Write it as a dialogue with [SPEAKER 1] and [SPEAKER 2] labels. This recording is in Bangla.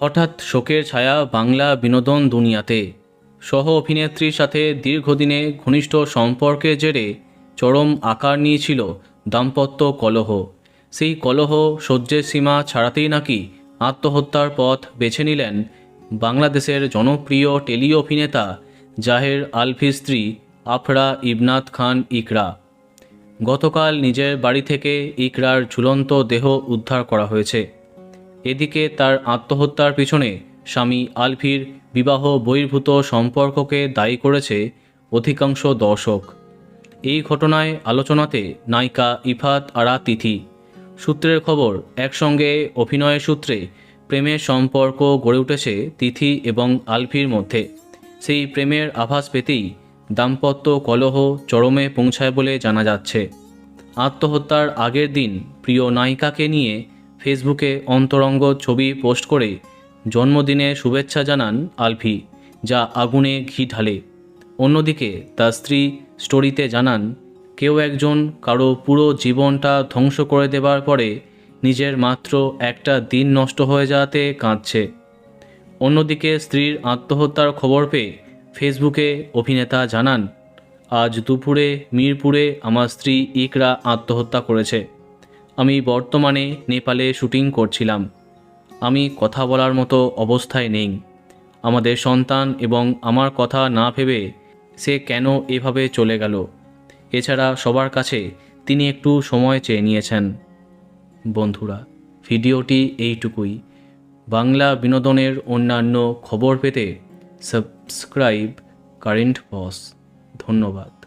[SPEAKER 1] হঠাৎ শোকের ছায়া বাংলা বিনোদন দুনিয়াতে। সহ অভিনেত্রীর সাথে দীর্ঘদিনে ঘনিষ্ঠ সম্পর্কের জেরে চরম আকার নিয়েছিল দাম্পত্য কলহ। সেই কলহ সহ্যের সীমা ছাড়াতেই নাকি আত্মহত্যার পথ বেছে নিলেন বাংলাদেশের জনপ্রিয় টেলি অভিনেতা জাহের আলভির স্ত্রী আফরা ইবনাত খান ইকরা। গতকাল নিজের বাড়ি থেকে ইকরার ঝুলন্ত দেহ উদ্ধার করা হয়েছে। এদিকে তার আত্মহত্যার পিছনে স্বামী আলভির বিবাহ বহির্ভূত সম্পর্ককে দায়ী করেছে অধিকাংশ দর্শক। এই ঘটনায় আলোচনাতে নায়িকা ইফাত আরা তিথি। সূত্রের খবর, একসঙ্গে অভিনয়ের সূত্রে প্রেমের সম্পর্ক গড়ে উঠেছে তিথি এবং আলভির মধ্যে। সেই প্রেমের আভাস পেতেই দাম্পত্য কলহ চরমে পৌঁছায় বলে জানা যাচ্ছে। আত্মহত্যার আগের দিন প্রিয় নায়িকাকে নিয়ে ফেসবুকে অন্তরঙ্গ ছবি পোস্ট করে জন্মদিনে শুভেচ্ছা জানান আলভি, যা আগুনে ঘি ঢালে। অন্যদিকে তার স্ত্রী স্টোরিতে জানান, কেউ একজন কারো পুরো জীবনটা ধ্বংস করে দেবার পরে নিজের মাত্র একটা দিন নষ্ট হয়ে যাওয়াতে কাঁদছে। অন্যদিকে স্ত্রীর আত্মহত্যার খবর পেয়ে ফেসবুকে অভিনেতা জানান, আজ দুপুরে মিরপুরে আমার স্ত্রী ইকরা আত্মহত্যা করেছে। আমি বর্তমানে নেপালে শুটিং করছিলাম। আমি কথা বলার মতো অবস্থায় নেই। আমাদের সন্তান এবং আমার কথা না ভেবে সে কেন এভাবে চলে গেল। এছাড়া সবার কাছে তিনি একটু সময় চেয়ে নিয়েছেন। বন্ধুরা, ভিডিওটি এইটুকুই। বাংলা বিনোদনের অন্যান্য খবর পেতে সাবস্ক্রাইব কারেন্ট বস। ধন্যবাদ।